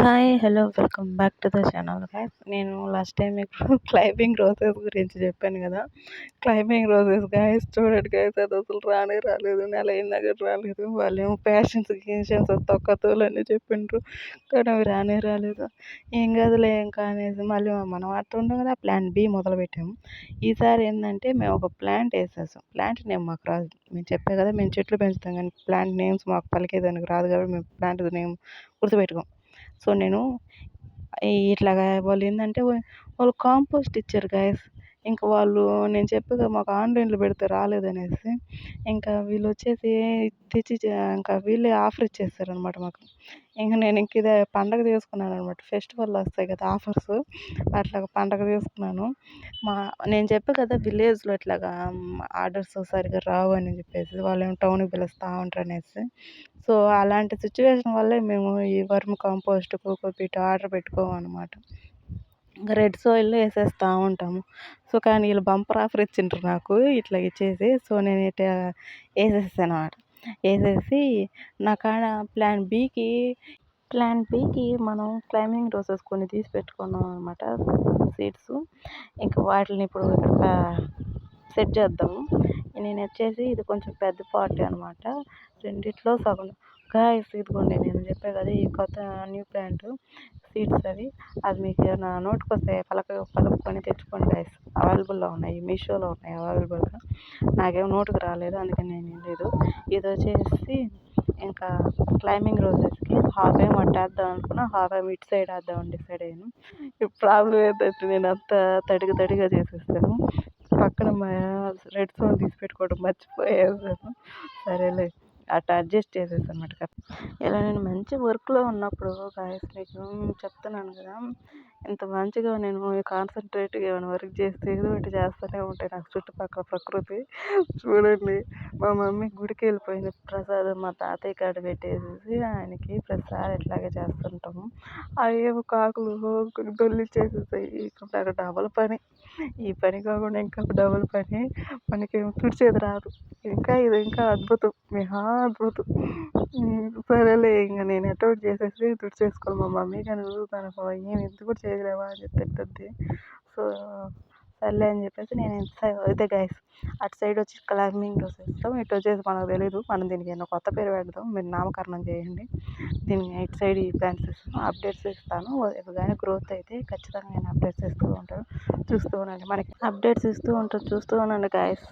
Hi! Hello! Welcome back to the channel guys. నేను last time మీకు climbing roses గురించి చెప్పాను కదా! క్లైంబింగ్ రోసెస్ గైస్ చూడండి గైస్, అది అసలు రానే రాలేదు. నెల అయింది కానీ రాలేదు. వాళ్ళేమో ప్యాషన్స్, గీషన్స్ తొక్కతోలన్నీ చెప్పిండ్రు. కానీ అవి రానే రాలేదు. ఏం కాదులే ఇంకా అనేసి మళ్ళీ మనం అట్లా ఉంటాం కదా, ప్లాన్ బి మొదలుపెట్టాము. ఈసారి ఏంటంటే మేము ఒక ప్లాంట్ వేసేసాం. ప్లాంట్ నేమ్ మాకు రాదు. మేము చెప్పే కదా, మేము చెట్లు పెంచుతాం కానీ ప్లాంట్ నేమ్స్ మాకు పలికేదానికి రాదు కాబట్టి మేము ప్లాంట్ నేమ్ గుర్తుపెట్టుకోం. సో నేను ఇట్లాగా వాళ్ళు ఏంటంటే వాళ్ళు కాంపోస్ట్ ఇచ్చారు గైస్. ఇంకా వాళ్ళు నేను చెప్పా కదా మాకు ఆన్లైన్లో పెడితే రాలేదనేసి, ఇంకా వీళ్ళు వచ్చేసి తెచ్చి ఇంకా వీళ్ళే ఆఫర్ ఇచ్చేసారనమాట మాకు. నేను ఇదే పండగ తీసుకున్నాను అనమాట. ఫెస్టివల్ వస్తాయి కదా ఆఫర్స్, అట్లాగా పండగ తీసుకున్నాను. నేను చెప్పా కదా విలేజ్లో ఇట్లాగా ఆర్డర్స్ సరిగ్గా రావు అని చెప్పేసి, వాళ్ళేమో టౌన్కి పిలుస్తూ ఉంటారు అనేసి. సో అలాంటి సిచ్యువేషన్ వల్లే మేము ఈ వర్మ్ కంపోస్ట్, కోకోపీట్ ఆర్డర్ పెట్టుకోమన్నమాట. ఇంకా రెడ్ సాయిల్లో వేసేస్తూ ఉంటాము. సో కానీ వీళ్ళు బంపర్ ఆఫర్ ఇచ్చిండ్రు నాకు ఇట్లా ఇచ్చేసి. సో నేను ఇట్లా వేసేసాను అనమాట. వేసేసి నా కాడ ప్లాన్ బికి మనం క్లైంబింగ్ రోసెస్ కొన్ని తీసి పెట్టుకున్నాం అనమాట, సీడ్స్. ఇంకా వాటిని ఇప్పుడు ఇక్కడ సెట్ చేద్దాము. నేను వచ్చేసి ఇది కొంచెం పెద్ద పార్టీ అనమాట, రెండిట్లో సగం. గాయస్ ఇదిగోండి, నేను చెప్పా కదా ఈ కొత్త న్యూ ప్లాంట్ సీడ్స్ అది మీకు ఏమైనా నోటికి వస్తే పలుకుకొని తెచ్చుకోండి గాయస్. అవైలబుల్లో ఉన్నాయి, మీషోలో ఉన్నాయి అవైలబుల్గా. నాకేమో నోటికి రాలేదు, అందుకని నేను లేదు. ఇది వచ్చేసి ఇంకా క్లైంబింగ్ రోజెస్కి హాఫ్ ఏం అట్టేద్దాం అనుకున్నా, హాఫ్ ఏం ఇటు సైడ్ వేద్దామని డిసైడ్ అయ్యాను. ఇప్పుడు ప్రాబ్లం ఏంటంటే నేను అంతా తడిగా చేసేస్తాను. పక్కన మా రెడ్ సోన్ తీసి పెట్టుకోవడం మర్చిపోయేసాను. సరేలే అట్లా అడ్జస్ట్ చేసేసాను అనమాట. ఇలా నేను మంచి వర్క్లో ఉన్నప్పుడు గాయస్ మీకు చెప్తున్నాను కదా, ఇంత మంచిగా నేను కాన్సన్ట్రేట్గా ఏమైనా వర్క్ చేస్తే ఏదో ఒకటి చేస్తూనే ఉంటాయి నాకు చుట్టుపక్కల ప్రకృతి. చూడండి, మా మమ్మీ గుడికి వెళ్ళిపోయింది, ప్రసాదం మా తాతయ్య కాడ పెట్టేసేసి ఆయనకి ప్రతిసారి ఇట్లాగే చేస్తుంటాము. అవేమో కాకులు కొన్ని దొల్లిచ్చేసేసాయి. ఇక్కడ నాకు డబల్ పని. ఈ పని కాకుండా ఇంకా డబల్ పని. మనకేమో తుడిచేది రాదు. ఇది ఇంకా అద్భుతం, మహా అద్భుతం. సరేలే ఇంకా నేను ఎటో ఒకటి చేసేసి తుడిచేసుకోవాలి. మా మమ్మీ కానీ తనకు ఏమి ఎంత కూడా చేయలేవా అని చెప్పి తింటుంది. సో సర్లే అని చెప్పేసి నేను ఇదే గైస్, అటు సైడ్ వచ్చి క్లైంబింగ్ రోస్ వేస్తాం, ఇటు వచ్చేసి మనకు తెలీదు. మనం దీనికి ఏమో కొత్త పేరు పెడదాం, మీరు నామకరణం చేయండి. దీనికి ఇటు సైడ్ ఈ ప్లాంట్స్ ఇస్తాను, అప్డేట్స్ ఇస్తాను. కానీ గ్రోత్ అయితే ఖచ్చితంగా నేను అప్డేట్స్ ఇస్తూ ఉంటాను, చూస్తూ ఉండండి. మనకి అప్డేట్స్ ఇస్తూ ఉంటాను, చూస్తూ ఉండండి గాయస్.